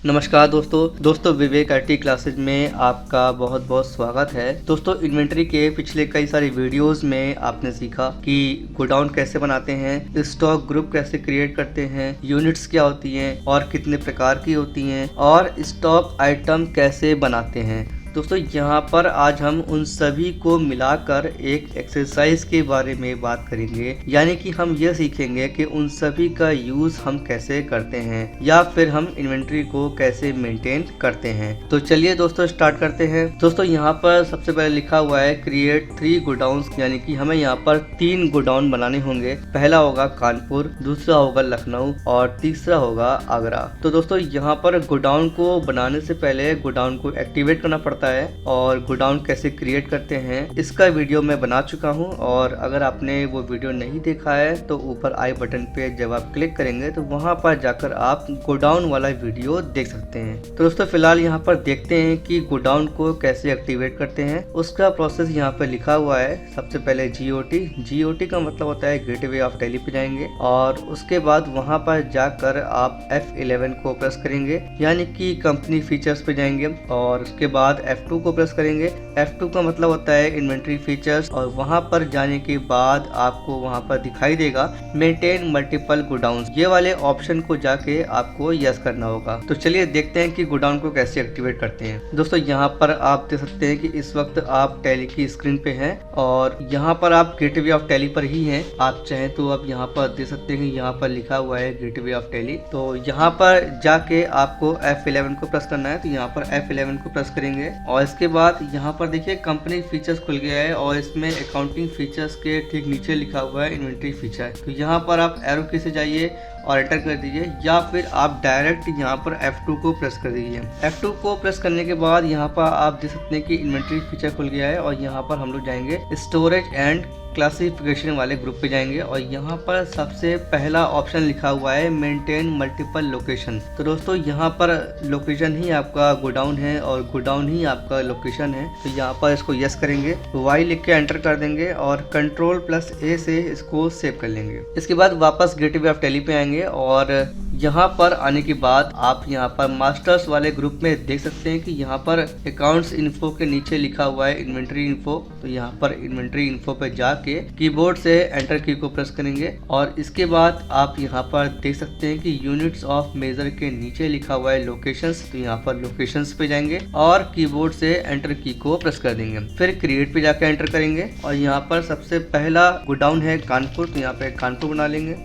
नमस्कार दोस्तों विवेक IT classes में आपका बहुत बहुत स्वागत है। दोस्तों इन्वेंटरी के पिछले कई सारे वीडियोस में आपने सीखा कि गोडाउन कैसे बनाते हैं, स्टॉक ग्रुप कैसे क्रिएट करते हैं, यूनिट्स क्या होती हैं और कितने प्रकार की होती हैं और स्टॉक आइटम कैसे बनाते हैं। दोस्तों यहाँ पर आज हम उन सभी को मिलाकर एक एक्सरसाइज के बारे में बात करेंगे, यानी कि हम यह सीखेंगे कि उन सभी का यूज हम कैसे करते हैं या फिर हम इन्वेंट्री को कैसे मेंटेन करते हैं। तो चलिए दोस्तों स्टार्ट करते हैं। दोस्तों यहाँ पर सबसे पहले लिखा हुआ है क्रिएट 3 गोडाउन, यानी कि हमें यहाँ पर 3 गोडाउन बनाने होंगे। पहला होगा कानपुर, दूसरा होगा लखनऊ और तीसरा होगा आगरा। तो दोस्तों यहाँ पर गोडाउन को बनाने से पहले गोडाउन को एक्टिवेट करना पड़ता है और गोडाउन कैसे क्रिएट करते हैं इसका वीडियो मैं बना चुका हूं, और अगर आपने वो वीडियो नहीं देखा है तो ऊपर आई बटन पे जब आप क्लिक करेंगे तो वहां पर जाकर आप गोडाउन वाला वीडियो देख सकते हैं। तो दोस्तों फिलहाल यहां पर देखते हैं कि गोडाउन को कैसे एक्टिवेट करते हैं। उसका प्रोसेस यहाँ पर लिखा हुआ है। सबसे पहले GOT का मतलब होता है गेटवे ऑफ दिल्ली पे जाएंगे और उसके बाद वहां पर जाकर आप F11 को प्रेस करेंगे, यानी कि कंपनी फीचर्स पे जाएंगे और उसके बाद F2 को प्रेस करेंगे। F2 का मतलब होता है इन्वेंटरी फीचर्स, और वहां पर जाने के बाद आपको वहां पर दिखाई देगा मेंटेन मल्टीपल गोडाउन। ये वाले ऑप्शन को जाके आपको यस करना होगा। तो चलिए देखते हैं कि गोडाउन को कैसे एक्टिवेट करते हैं। दोस्तों यहाँ पर आप देख सकते हैं कि इस वक्त आप टैली की स्क्रीन पे हैं और यहाँ पर आप गेटवे ऑफ टैली पर ही हैं। आप चाहें तो आप यहाँ पर देख सकते हैं कि यहाँ पर लिखा हुआ है गेटवे ऑफ टैली। तो यहाँ पर जाके आपको F11 को प्रेस करना है। तो यहाँ पर F11 को प्रेस करेंगे और इसके बाद यहाँ पर देखिए कंपनी फीचर्स खुल गया है और इसमें अकाउंटिंग फीचर्स के ठीक नीचे लिखा हुआ है इन्वेंटरी फीचर। तो यहाँ पर आप एरो की से जाइए और एंटर कर दीजिए, या फिर आप डायरेक्ट यहाँ पर F2 को प्रेस कर दीजिए। F2 को प्रेस करने के बाद यहाँ पर आप देख सकते हैं कि इन्वेंटरी फीचर खुल गया है और यहाँ पर हम लोग जाएंगे स्टोरेज एंड क्लासिफिकेशन वाले ग्रुप पे जाएंगे और यहाँ पर सबसे पहला ऑप्शन लिखा हुआ है मेंटेन मल्टीपल लोकेशन। तो दोस्तों यहाँ पर लोकेशन ही आपका गोडाउन है और गोडाउन ही आपका लोकेशन है। तो यहाँ पर इसको यस करेंगे, Y लिख के एंटर कर देंगे और Ctrl+A से इसको सेव कर लेंगे। इसके बाद वापस गेटवे ऑफ दिल्ली पे आएंगे और यहाँ पर आने के बाद आप यहाँ पर मास्टर्स वाले ग्रुप में देख सकते हैं कि यहाँ पर अकाउंट्स इन्फो के नीचे लिखा हुआ है इन्वेंटरी इन्फो। तो यहाँ पर इन्वेंटरी इन्फो पे जाके कीबोर्ड से एंटर की को प्रेस करेंगे और इसके बाद आप यहाँ पर देख सकते हैं कि यूनिट्स ऑफ मेजर के नीचे लिखा हुआ है लोकेशंस। तो यहाँ पर लोकेशंस पे जाएंगे और कीबोर्ड से एंटर की को प्रेस कर देंगे। फिर क्रिएट पे जाकर एंटर करेंगे और यहाँ पर सबसे पहला गोडाउन है कानपुर। तो यहाँ पे कानपुर बना लेंगे।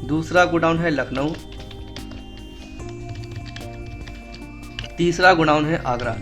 दूसरा गोडाउन है लखनऊ, तीसरा गोडाउन है आगरा।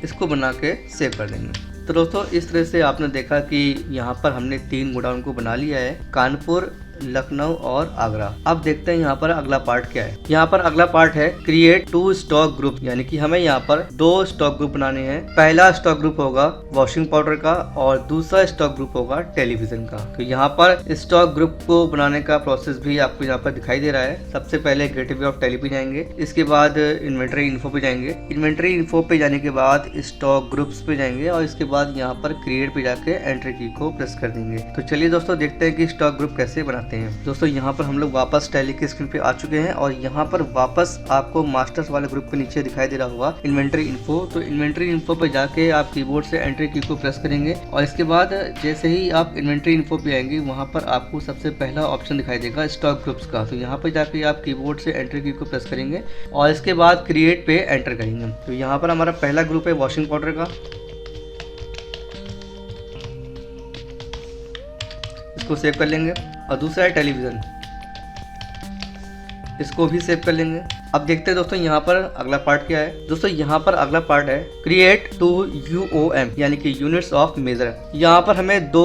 इसको बना के सेव कर देंगे। तो दोस्तों इस तरह से आपने देखा कि यहाँ पर हमने 3 गोडाउन को बना लिया है, कानपुर, लखनऊ और आगरा। अब देखते हैं यहाँ पर अगला पार्ट क्या है। यहाँ पर अगला पार्ट है क्रिएट 2 स्टॉक ग्रुप, यानी कि हमें यहाँ पर 2 स्टॉक ग्रुप बनाने हैं। पहला स्टॉक ग्रुप होगा वॉशिंग पाउडर का और दूसरा स्टॉक ग्रुप होगा टेलीविजन का। तो यहाँ पर स्टॉक ग्रुप को बनाने का प्रोसेस भी आपको यहाँ पर दिखाई दे रहा है। सबसे पहले गेटवे ऑफ दिल्ली पे जाएंगे, इसके बाद इन्वेंटरी इन्फो पे जाएंगे। इन्वेंटरी इन्फो पे जाने के बाद स्टॉक ग्रुप्स पे जाएंगे और इसके बाद यहाँ पर क्रिएट पे जाके एंटर की को प्रेस कर देंगे। तो चलिए दोस्तों देखते हैं कि स्टॉक ग्रुप कैसे बनाते हैं। दोस्तों यहाँ पर हम लोग वापस टैली की स्क्रीन पे आ चुके हैं और यहाँ पर वापस आपको मास्टर्स वाले ग्रुप के नीचे दिखाई दे रहा होगा इन्वेंटरी इन्फो। तो इन्वेंटरी इन्फो पे जाके आप कीबोर्ड से एंटर की को प्रेस करेंगे और इसके बाद जैसे ही आप इन्वेंटरी इन्फो पे आएंगे वहाँ पर आपको सबसे पहला ऑप्शन दिखाई देगा स्टॉक ग्रुप्स का। तो यहाँ पर जाके आप कीबोर्ड से एंटर की को प्रेस करेंगे और इसके बाद क्रिएट पे एंटर करेंगे। तो यहाँ पर हमारा पहला ग्रुप है वॉशिंग पाउडर का, इसको सेव कर लेंगे। और दूसरा है टेलीविजन, इसको भी सेव कर लेंगे। अब देखते हैं दोस्तों यहाँ पर अगला पार्ट क्या है। दोस्तों यहाँ पर अगला पार्ट है क्रिएट 2 UOM, यानी कि यूनिट्स ऑफ मेजर। यहाँ पर हमें 2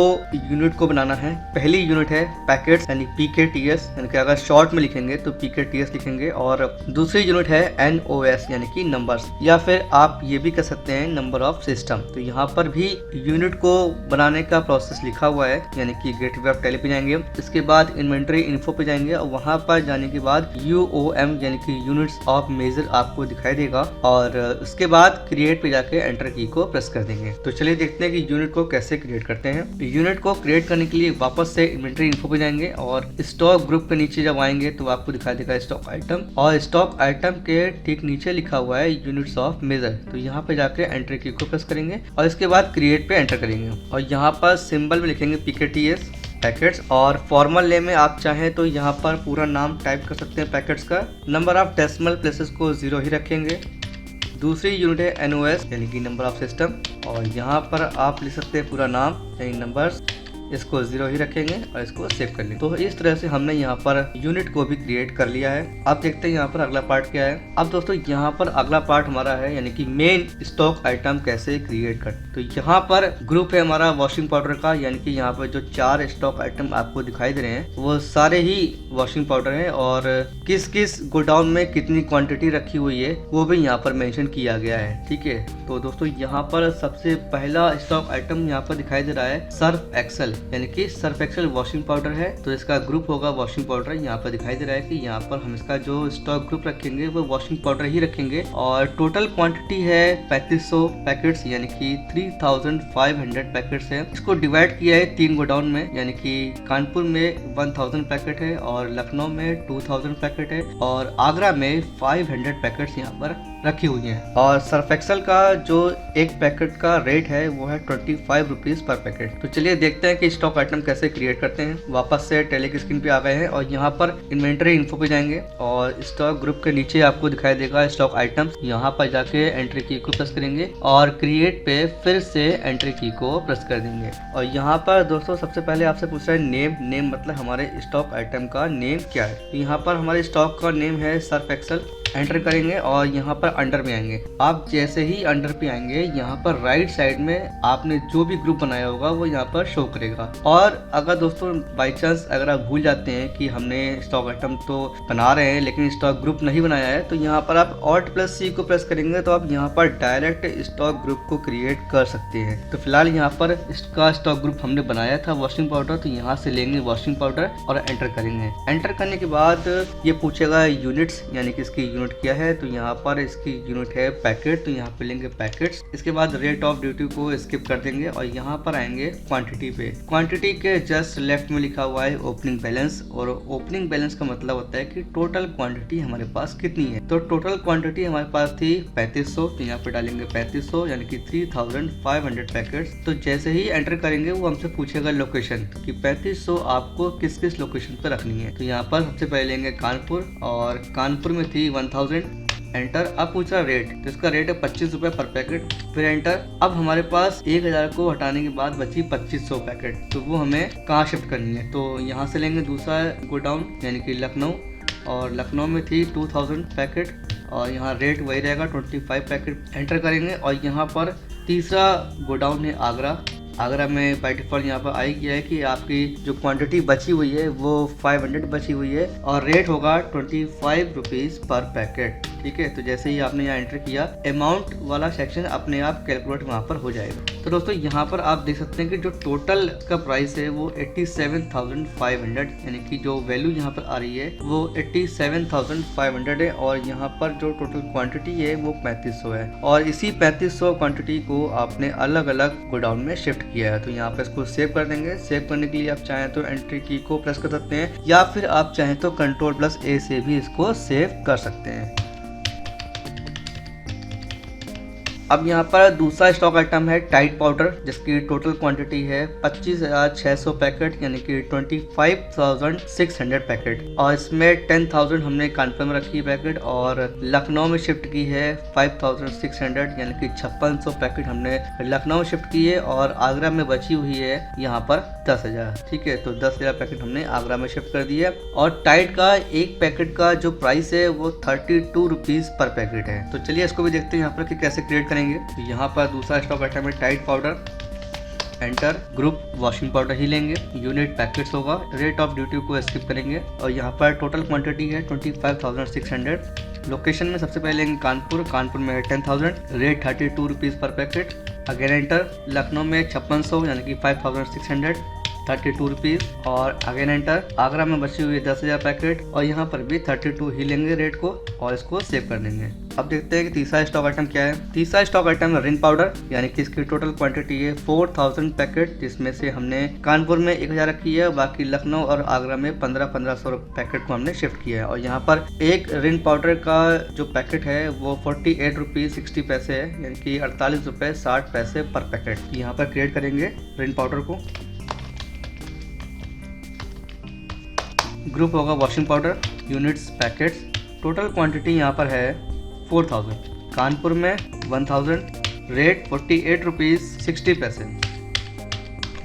यूनिट को बनाना है। पहली यूनिट है पैकेट्स, यानी PKTS, यानी कि अगर शॉर्ट में लिखेंगे तो PKTS लिखेंगे, और दूसरी यूनिट है NOS, यानी कि नंबर्स, या फिर आप ये भी कह सकते हैं नंबर ऑफ सिस्टम। तो यहाँ पर भी यूनिट को बनाने का प्रोसेस लिखा हुआ है, यानी कि गेटवे ऑफ दिल्ली पे जाएंगे, इसके बाद इन्वेंटरी इन्फो पे जाएंगे और वहाँ पर जाने के बाद UOM यानी कि यूनिट्स ऑफ मेजर आपको दिखाई देगा और उसके बाद क्रिएट पे जाके एंटर की को प्रेस कर देंगे। तो चलिए देखते हैं कि यूनिट को कैसे क्रिएट करते हैं। यूनिट को क्रिएट करने के लिए वापस से इन्वेंटरी इन्फो पे जाएंगे और स्टॉक ग्रुप के नीचे जब आएंगे तो आपको दिखाई देगा स्टॉक आइटम, और स्टॉक आइटम के ठीक नीचे लिखा हुआ है यूनिट्स ऑफ मेजर। तो यहाँ पे जाके एंटर की को प्रेस करेंगे और इसके बाद क्रिएट पे एंटर करेंगे और यहाँ पर सिंबल में लिखेंगे PKTS पैकेट्स, और फॉर्मल नेम में आप चाहें तो यहाँ पर पूरा नाम टाइप कर सकते हैं पैकेट्स का। नंबर ऑफ डेसिमल प्लेसेस को 0 ही रखेंगे। दूसरी यूनिट है NOS यानी कि नंबर ऑफ सिस्टम, और यहाँ पर आप लिख सकते हैं पूरा नाम यानी नंबर्स, इसको 0 ही रखेंगे और इसको सेव कर लेंगे। तो इस तरह से हमने यहाँ पर यूनिट को भी क्रिएट कर लिया है। अब देखते हैं यहाँ पर अगला पार्ट क्या है। अब दोस्तों यहाँ पर अगला पार्ट हमारा है यानी कि मेन स्टॉक आइटम कैसे क्रिएट कर। तो यहाँ पर ग्रुप है हमारा वॉशिंग पाउडर का, यानी कि यहाँ पर जो 4 स्टॉक आइटम आपको दिखाई दे रहे हैं वो सारे ही वॉशिंग पाउडर है, और किस किस गोडाउन में कितनी क्वांटिटी रखी हुई है वो भी यहाँ पर मेंशन किया गया है। ठीक है, तो दोस्तों यहाँ पर सबसे पहला स्टॉक आइटम यहाँ पर दिखाई दे रहा है सर्फ एक्सेल, यानी कि सर्फ एक्सेल वॉशिंग पाउडर है। तो इसका ग्रुप होगा वॉशिंग पाउडर। यहाँ पर दिखाई दे रहा है कि यहाँ पर हम इसका जो स्टॉक ग्रुप रखेंगे वो वॉशिंग पाउडर ही रखेंगे, और टोटल क्वांटिटी है 3500 पैकेट्स यानी कि 3500 पैकेट्स है। इसको डिवाइड किया है 3 गोडाउन में, यानी कि कानपुर में 1000 पैकेट है और लखनऊ में 2000 पैकेट है और आगरा में 500 पैकेट्स यहाँ पर रखी हुई हैं। और सर्फ एक्सेल का जो एक पैकेट का रेट है वो है 25 रुपीज पर पैकेट। तो चलिए देखते हैं कि स्टॉक आइटम कैसे क्रिएट करते हैं। वापस से टेली की स्क्रीन पे आ गए हैं और यहाँ पर इन्वेंटरी इन्फो पे जाएंगे और स्टॉक ग्रुप के नीचे आपको दिखाई देगा स्टॉक आइटम्स। यहाँ पर जाके एंट्री की को प्रेस करेंगे और क्रिएट पे फिर से एंट्री की को प्रेस कर देंगे। और यहाँ पर दोस्तों सबसे पहले आपसे पूछ रहा है नेम मतलब हमारे स्टॉक आइटम का नेम क्या है। यहाँ पर हमारे स्टॉक का नेम है सर्फ एक्सेल। एंटर करेंगे और यहाँ पर अंडर में आएंगे। आप जैसे ही अंडर पे आएंगे यहाँ पर राइट साइड में आपने जो भी ग्रुप बनाया होगा वो यहाँ पर शो करेगा। और अगर दोस्तों बाई चांस अगर आप भूल जाते हैं कि हमने स्टॉक आइटम तो बना रहे हैं लेकिन स्टॉक ग्रुप नहीं बनाया है, तो यहाँ पर आप Alt+C को प्रेस करेंगे तो आप यहाँ पर डायरेक्ट स्टॉक ग्रुप को क्रिएट कर सकते हैं। तो फिलहाल यहाँ पर इसका स्टॉक ग्रुप हमने बनाया था वॉशिंग पाउडर, तो यहाँ से लेंगे वॉशिंग पाउडर और एंटर करेंगे। एंटर करने के बाद ये पूछेगा यूनिट्स यानी कि इसकी यूनिट क्या है। तो यहाँ पर इसकी यूनिट है पैकेट, तो यहाँ पे लेंगे पैकेट्स। इसके बाद रेट ऑफ ड्यूटी को स्किप कर देंगे और यहाँ पर आएंगे क्वांटिटी पे। क्वांटिटी के जस्ट लेफ्ट में लिखा हुआ है ओपनिंग बैलेंस, और ओपनिंग बैलेंस का मतलब होता है कि टोटल क्वांटिटी हमारे पास कितनी है। तो टोटल क्वांटिटी हमारे पास थी 3500, तो यहाँ पे डालेंगे 3500 यानी कि 3500 पैकेट्स। तो जैसे ही एंटर करेंगे वो हमसे पूछेगा लोकेशन कि 3500 आपको किस किस लोकेशन पे रखनी है। तो यहाँ पर सबसे पहले लेंगे कानपुर, और कानपुर में थी 1000। एंटर। अब पूछ रहा रेट, तो इसका रेट है 25 रुपए पर पैकेट। फिर एंटर। अब हमारे पास 1000 को हटाने के बाद बची 2500 पैकेट, तो वो हमें कहाँ शिफ्ट करनी है। तो यहाँ से लेंगे दूसरा गोडाउन यानी कि लखनऊ, और लखनऊ में थी 2000 पैकेट और यहाँ रेट वही रहेगा 25 पैकेट। एंटर करेंगे और यहाँ पर तीसरा गोडाउन है आगरा। आगरा में बाय डिफॉल्ट यहाँ पर आई गया है कि आपकी जो क्वांटिटी बची हुई है वो 500 बची हुई है और रेट होगा 25 रुपीज पर पैकेट। ठीक है, तो जैसे ही आपने यहाँ एंटर किया अमाउंट वाला सेक्शन अपने आप कैलकुलेट वहाँ पर हो जाएगा। तो दोस्तों यहाँ पर आप देख सकते हैं कि जो टोटल का प्राइस है वो 87,500 यानी कि जो वैल्यू यहाँ पर आ रही है वो 87,500 है, और यहाँ पर जो टोटल क्वांटिटी है वो 3500 है, और इसी 3500 क्वांटिटी को आपने अलग अलग गोडाउन में शिफ्ट किया है। तो यहाँ पे इसको सेव कर देंगे। सेव करने के लिए आप चाहें तो एंट्री की को प्रेस कर सकते हैं या फिर आप चाहें तो Ctrl+A से भी इसको सेव कर सकते हैं। अब यहाँ पर दूसरा स्टॉक आइटम है टाइड पाउडर, जिसकी टोटल क्वांटिटी है 25,600 पैकेट यानी कि 25,600 पैकेट, और इसमें 10,000 हमने कानपुर में रखी है पैकेट, और लखनऊ में शिफ्ट की है 5,600 यानी कि 5600 पैकेट हमने लखनऊ शिफ्ट की है, और आगरा में बची हुई है यहाँ पर 10,000। ठीक है, तो 10,000 पैकेट हमने आगरा में शिफ्ट कर दिया। और टाइड का एक पैकेट का जो प्राइस है वो 32 रुपीज पर पैकेट है। तो चलिए इसको भी देखते हैं यहाँ पर कि कैसे क्रिएट करेंगे। तो यहाँ पर दूसरा स्टॉक आइटम है tide powder. Enter. Group washing powder ही लेंगे, यूनिट पैकेट्स होगा, रेट ऑफ ड्यूटी को स्किप करेंगे, और यहाँ पर टोटल क्वांटिटी है 25,600। लोकेशन में सबसे पहले लेंगे कानपुर, कानपुर में है 10,000, rate 32 rupees per packet. Again enter. Lucknow में 5600 यानी कि 5,600, 32 रुपीज़ और अगेन एंटर। आगरा में बची हुई 10,000 पैकेट और यहाँ पर भी 32 ही लेंगे रेट को और इसको सेव कर देंगे। अब देखते हैं कि तीसरा स्टॉक आइटम क्या है। तीसरा स्टॉक आइटम है रिन पाउडर, यानी कि इसकी टोटल क्वांटिटी है 4000 पैकेट, जिसमें से हमने कानपुर में 1000 रखी है, बाकी लखनऊ और आगरा में 1500 पैकेट को हमने शिफ्ट किया है। और यहाँ पर एक रिन पाउडर का जो पैकेट है वो 48 रुपीज़ 60 पैसे है, यानी कि 48 रुपये 60 पैसे पर पैकेट। यहाँ पर क्रिएट करेंगे रिन पाउडर को। ग्रुप होगा washing powder, units packets. Total quantity यहाँ पर है 4000, कानपुर में 1000, रेट 48 रुपीज़ 60 पैसे।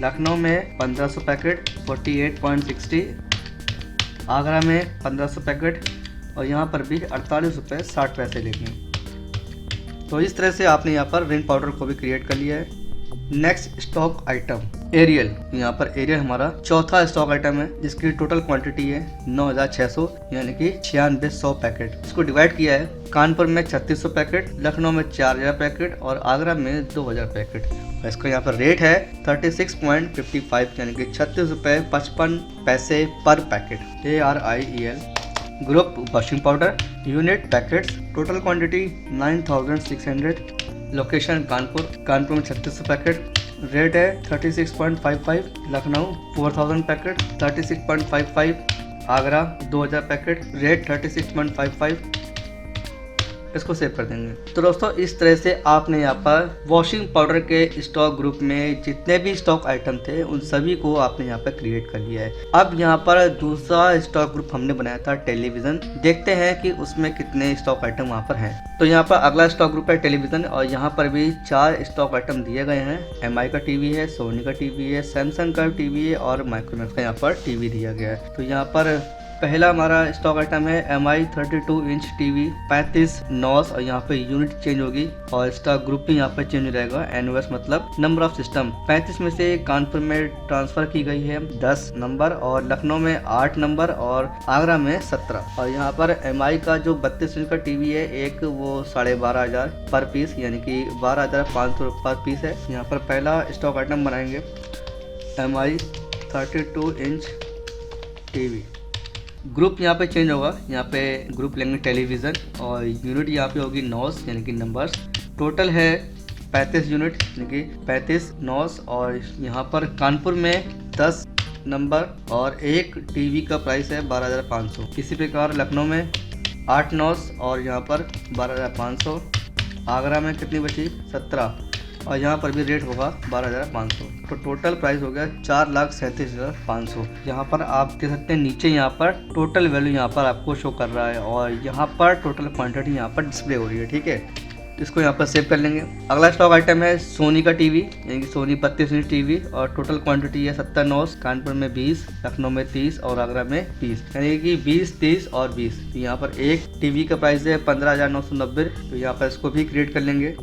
लखनऊ में 1500 पैकेट 48.60, आगरा में 1500 पैकेट और यहाँ पर भी 48 रुपये 60 पैसे लेंगे। तो इस तरह से आपने यहाँ पर रिन पाउडर को भी क्रिएट कर लिया है। Next stock item Ariel. यहाँ पर एरियल हमारा चौथा स्टॉक आइटम है, जिसकी टोटल क्वांटिटी है 9600, यानी कि 9600 पैकेट। इसको डिवाइड किया है, कानपुर में 3600 पैकेट, लखनऊ में 4000 पैकेट और आगरा में 2000 पैकेट। इसका यहाँ पर रेट है 36.55, यानी कि 36 रुपये 55 पैसे पर packet. ARIEL। Group washing powder, unit packets, total quantity 9600, location Kanpur में 3600 पैकेट, रेट है 36.55, Lucknow 4000 packet 36.55, Agra 2000 packet, rate 36.55। इसको सेव कर देंगे। तो दोस्तों इस तरह से आपने यहाँ पर वॉशिंग पाउडर के स्टॉक ग्रुप में जितने भी स्टॉक आइटम थे उन सभी को आपने यहाँ पर क्रिएट कर लिया है। अब यहाँ पर दूसरा स्टॉक ग्रुप हमने बनाया था टेलीविजन, देखते हैं कि उसमें कितने स्टॉक आइटम वहाँ पर हैं। तो यहाँ पर अगला स्टॉक ग्रुप है टेलीविजन और यहाँ पर भी 4 स्टॉक आइटम दिए गए हैं। MI का टीवी है, सोनी का टीवी है, सैमसंग का टीवी है और माइक्रोमैक्स का यहाँ पर टीवी दिया गया है। तो यहाँ पर पहला हमारा स्टॉक आइटम है MI 32 इंच टीवी 35 नॉस और यहाँ पे यूनिट चेंज होगी और इसका ग्रुप भी यहाँ पे चेंज हो जाएगा। NOS मतलब नंबर ऑफ सिस्टम। 35 में से कानपुर में ट्रांसफर की गई है 10 नंबर और लखनऊ में 8 नंबर और आगरा में 17। और यहाँ पर MI का जो 32 इंच का टीवी है एक वो 12,500 पर पीस, यानी कि 12,500 पर पीस है। यहाँ पर पहला स्टॉक आइटम बनाएंगे MI 32 इंच टीवी। ग्रुप यहाँ पे चेंज होगा, यहाँ पे ग्रुप लेंगे टेलीविज़न और यूनिट यहाँ पे होगी नॉस, यानी कि नंबर्स। टोटल है 35 यूनिट, यानी कि 35 नॉस और यहाँ पर कानपुर में 10 नंबर और एक टीवी का प्राइस है 12,500। इसी प्रकार लखनऊ में 8 नॉस और यहाँ पर 12,500। आगरा में कितनी बची 17 और यहाँ पर भी रेट होगा 12,500। तो टोटल प्राइस हो गया 4,37,500। यहाँ पर आप देख सकते हैं नीचे यहाँ पर टोटल वैल्यू यहाँ पर आपको शो कर रहा है और यहाँ पर टोटल क्वांटिटी यहाँ पर डिस्प्ले हो रही है। ठीक है, इसको यहाँ पर सेव कर लेंगे। अगला स्टॉक आइटम है सोनी का टीवी, यानी कि सोनी 32 इंच टीवी और टोटल क्वांटिटी है 70 नॉस, कानपुर में 20, लखनऊ में 30 और आगरा में 20, यानी कि 20, 30 और 20। तो यहाँ पर एक टीवी का प्राइस है 15,990। तो यहाँ पर इसको भी क्रिएट कर लेंगे।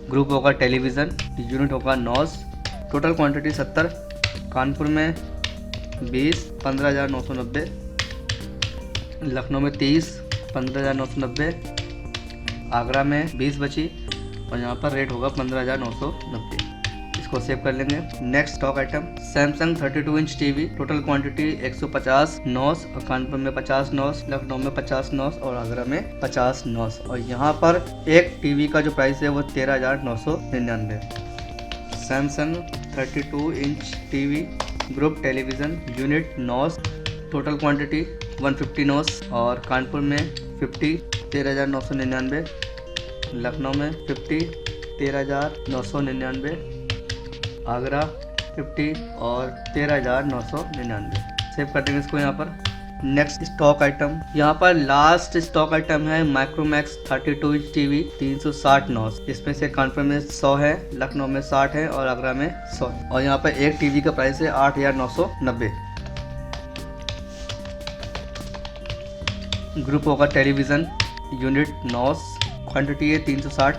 ग्रुप होगा टेलीविज़न, यूनिट होगा नॉस, टोटल क्वांटिटी 70, कानपुर में 20, 15,990, लखनऊ में 30, 15,990, आगरा में 20 बची और यहाँ पर रेट होगा 15,990। इसको सेव कर लेंगे। Next stock item Samsung 32 inch TV, total quantity 150 nos और कानपुर में 50 नॉस, लखनऊ में 50 नॉस और आगरा में 50 नॉस। और यहाँ पर एक टीवी का जो प्राइस है वो 13,999। Samsung 32 inch TV, group television, unit nos, total quantity 150 nos और कानपुर में 50, 13,999, लखनऊ में 50, 13,999, आगरा 50 और 13,999। सेव कर देंगे इसको यहाँ पर। नेक्स्ट स्टॉक आइटम, यहाँ पर लास्ट स्टॉक आइटम है माइक्रोमैक्स 32 इंच टीवी 360 नॉस। इसमें से कानपुर में 100 है, लखनऊ में 60 है और आगरा में 100 है। और यहाँ पर एक टीवी का प्राइस है 8,990। ग्रुप होगा टेलीविज़न, यूनिट नॉस, क्वांटिटी है 360,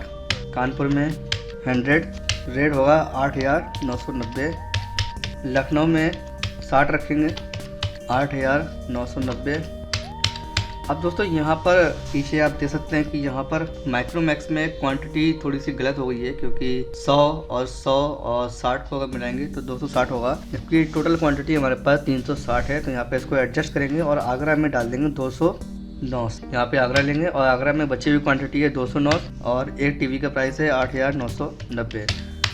कानपुर में 100, रेट होगा 8,990। लखनऊ में 60 रखेंगे 8,990, अब दोस्तों यहाँ पर पीछे आप देख सकते हैं कि यहाँ पर माइक्रोमैक्स में क्वांटिटी थोड़ी सी गलत हो गई है, क्योंकि 100 और 100 और 60 को अगर मिलाएंगे तो 260 होगा, जबकि टोटल क्वांटिटी हमारे पास 360 है। तो यहाँ पे इसको एडजस्ट करेंगे और आगरा में डाल देंगे 209। यहाँ पे आगरा लेंगे और आगरा में बची हुई क्वांटिटी है 209 और एक टीवी का प्राइस है 8,990।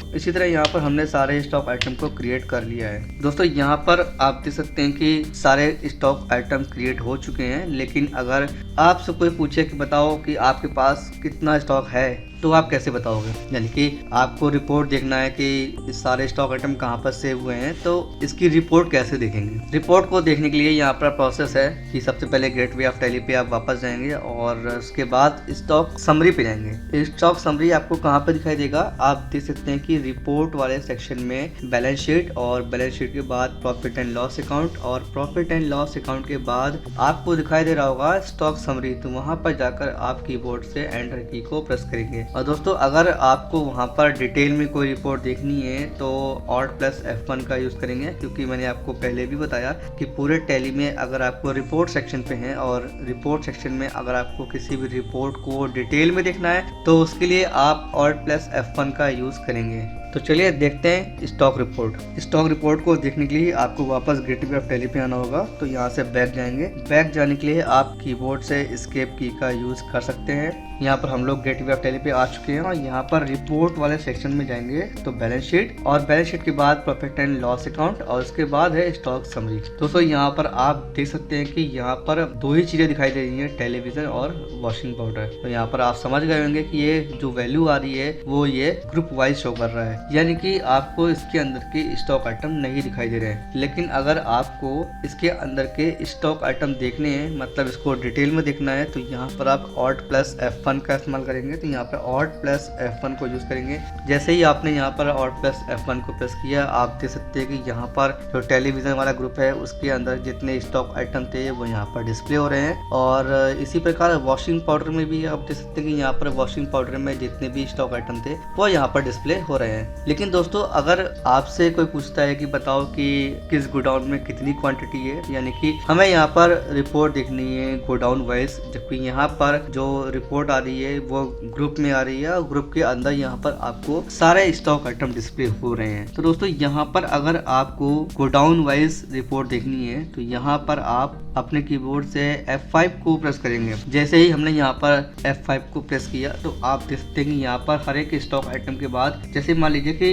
इसी तरह यहाँ पर हमने सारे स्टॉक आइटम को क्रिएट कर लिया है। दोस्तों यहाँ पर आप देख सकते हैं कि सारे स्टॉक आइटम क्रिएट हो चुके हैं, लेकिन अगर आपसे कोई पूछे कि बताओ कि आपके पास कितना स्टॉक है, तो आप कैसे बताओगे? यानी कि आपको रिपोर्ट देखना है कि सारे स्टॉक आइटम कहाँ पर सेव हुए हैं, तो इसकी रिपोर्ट कैसे देखेंगे? रिपोर्ट को देखने के लिए यहाँ पर प्रोसेस है कि सबसे पहले गेटवे ऑफ टैली पे आप वापस जाएंगे और उसके बाद स्टॉक समरी पे जाएंगे। स्टॉक समरी आपको कहाँ पर दिखाई देगा? आप देख सकते हैं कि रिपोर्ट वाले सेक्शन में बैलेंस शीट, और बैलेंस शीट के बाद प्रॉफिट एंड लॉस अकाउंट, और प्रॉफिट एंड लॉस अकाउंट के बाद आपको दिखाई दे रहा होगा स्टॉक समरी। तो वहाँ पर जाकर आप कीबोर्ड से एंटर की को प्रेस करेंगे। और दोस्तों अगर आपको वहाँ पर डिटेल में कोई रिपोर्ट देखनी है तो Alt+F1 का यूज़ करेंगे, क्योंकि मैंने आपको पहले भी बताया कि पूरे टैली में अगर आपको रिपोर्ट सेक्शन पे हैं और रिपोर्ट सेक्शन में अगर आपको किसी भी रिपोर्ट को डिटेल में देखना है तो उसके लिए आप Alt+F1 का यूज़ करेंगे। तो चलिए देखते हैं स्टॉक रिपोर्ट। स्टॉक रिपोर्ट को देखने के लिए आपको वापस गेटवे ऑफ टैली पे आना होगा। तो यहाँ से बैक जाएंगे। बैक जाने के लिए आप कीबोर्ड से एस्केप की का यूज कर सकते हैं। यहाँ पर हम लोग गेटवे ऑफ टैली पे आ चुके हैं और यहाँ पर रिपोर्ट वाले सेक्शन में जाएंगे तो बैलेंस शीट, और बैलेंस शीट के बाद प्रॉफिट एंड लॉस अकाउंट, और उसके बाद है स्टॉक समरी। दोस्तों यहाँ पर आप देख सकते हैं कि यहाँ पर दो ही चीजें दिखाई दे रही है, टेलीविजन और वॉशिंग पाउडर। तो यहाँ पर आप समझ गए होंगे कि ये जो वैल्यू आ रही है वो ये ग्रुप वाइज शो कर रहा है, यानी कि आपको इसके अंदर के स्टॉक आइटम नहीं दिखाई दे रहे हैं। लेकिन अगर आपको इसके अंदर के स्टॉक आइटम देखने हैं, मतलब इसको डिटेल में देखना है, तो यहाँ पर आप Alt+F1 का इस्तेमाल करेंगे। तो यहाँ पर Alt+F1 को यूज करेंगे। जैसे ही आपने यहाँ पर Alt+F1 को प्रेस किया, आप देख सकते हैं कि यहाँ पर जो टेलीविजन वाला ग्रुप है उसके अंदर जितने स्टॉक आइटम थे वो यहाँ पर डिस्प्ले हो रहे हैं। और इसी प्रकार वॉशिंग पाउडर में भी आप देख सकते हैं कि यहाँ पर वॉशिंग पाउडर में जितने भी स्टॉक आइटम थे वो यहाँ पर डिस्प्ले हो रहे हैं। लेकिन दोस्तों अगर आपसे कोई पूछता है कि बताओ कि किस गोडाउन में कितनी क्वांटिटी है, यानी कि हमें यहाँ पर रिपोर्ट देखनी है गोडाउन वाइज, जबकि यहाँ पर जो रिपोर्ट आ रही है वो ग्रुप में आ रही है और ग्रुप के अंदर यहाँ पर आपको सारे स्टॉक आइटम डिस्प्ले हो रहे हैं। तो दोस्तों यहाँ पर अगर आपको गोडाउन वाइज रिपोर्ट देखनी है तो यहाँ पर आप अपने कीबोर्ड से F5 को प्रेस करेंगे। जैसे ही हमने यहाँ पर F5 को प्रेस किया तो आप देख सकते हैं कि यहाँ पर हर एक स्टॉक आइटम के बाद, जैसे मान लीजिए कि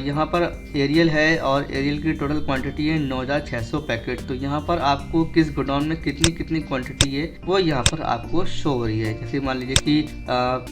यहाँ पर एरियल है और एरियल की टोटल क्वांटिटी है 9600 पैकेट। तो यहाँ पर आपको किस गोडाउन में कितनी कितनी क्वांटिटी है वो यहाँ पर आपको शो हो रही है। जैसे मान लीजिए कि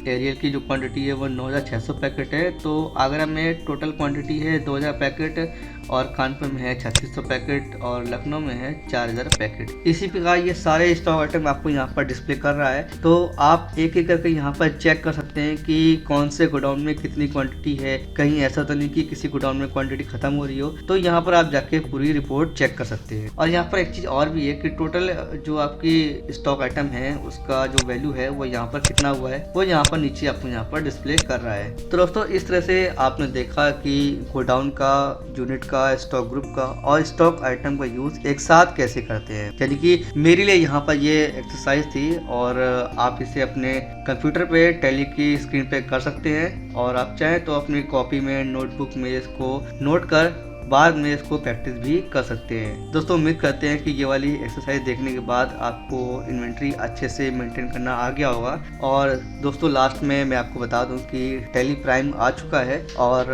एरियल की जो क्वांटिटी है वो 9600 पैकेट है, तो आगरा में टोटल क्वांटिटी है 2000 पैकेट, और कानपुर में है 3600 पैकेट, और लखनऊ में है 4000 पैकेट। इसी प्रकार ये सारे स्टॉक आइटम आपको यहाँ पर डिस्प्ले कर रहा है। तो आप एक एक करके यहाँ पर चेक कर सकते हैं कि कौन से गोडाउन में कितनी क्वांटिटी है। कहीं ऐसा तो नहीं कि किसी गोडाउन में क्वांटिटी खत्म हो रही हो, तो यहाँ पर आप जाके पूरी रिपोर्ट चेक कर सकते हैं। और यहाँ पर एक चीज और भी है कि टोटल जो आपकी स्टॉक आइटम है उसका जो वैल्यू है वो यहाँ पर कितना हुआ है वो यहाँ पर नीचे आपको यहाँ पर डिस्प्ले कर रहा है। तो दोस्तों इस तरह से आपने देखा कि गोडाउन का, यूनिट का, स्टॉक ग्रुप का और स्टॉक आइटम का यूज एक साथ कैसे करते हैं। यानी कि मेरे लिए यहाँ पर ये एक्सरसाइज थी और आप इसे अपने कंप्यूटर पे, टैली की स्क्रीन पे कर सकते हैं, और आप चाहें तो अपनी कॉपी में, नोटबुक में इसको नोट कर बाद में इसको प्रैक्टिस भी कर सकते हैं। दोस्तों उम्मीद करते हैं कि ये वाली एक्सरसाइज देखने के बाद आपको इन्वेंट्री अच्छे से मेंटेन करना आ गया होगा। और दोस्तों लास्ट में मैं आपको बता दूं कि टैली प्राइम आ चुका है, और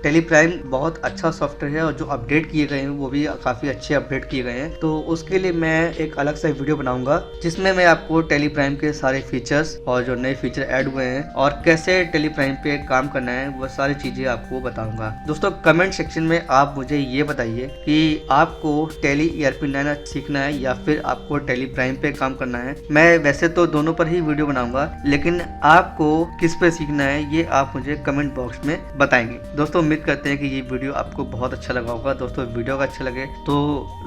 टैली प्राइम बहुत अच्छा सॉफ्टवेयर है और जो अपडेट किए गए हैं वो भी काफ़ी अच्छे अपडेट किए गए हैं। तो उसके लिए मैं एक अलग सा वीडियो बनाऊंगा जिसमें मैं आपको टैली प्राइम के सारे फीचर्स और जो नए फीचर ऐड हुए हैं और कैसे टैली प्राइम पे काम करना है वो सारी चीज़ें आपको बताऊंगा। दोस्तों कमेंट सेक्शन में आप मुझे ये बताइए कि आपको टैली ERP9 सीखना है या फिर आपको टैली प्राइम पे काम करना है। मैं वैसे तो दोनों पर ही वीडियो बनाऊंगा, लेकिन आपको किस पे सीखना है ये आप मुझे कमेंट बॉक्स में बताएंगे। दोस्तों उम्मीद करते हैं कि ये वीडियो आपको बहुत अच्छा लगा होगा। दोस्तों वीडियो का अच्छा लगे तो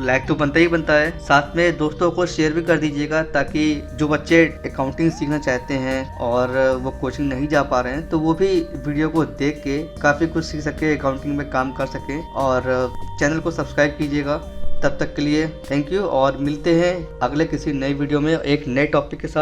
लाइक तो बनता ही बनता है, साथ में दोस्तों को शेयर भी कर दीजिएगा ताकि जो बच्चे अकाउंटिंग सीखना चाहते हैं और वो कोचिंग नहीं जा पा रहे हैं तो वो भी वीडियो को देख के काफ़ी कुछ सीख सके, अकाउंटिंग में काम कर सके। और चैनल को सब्सक्राइब कीजिएगा तब तक के लिए थैंक यू और मिलते हैं अगले किसी नई वीडियो में एक नए टॉपिक के साथ।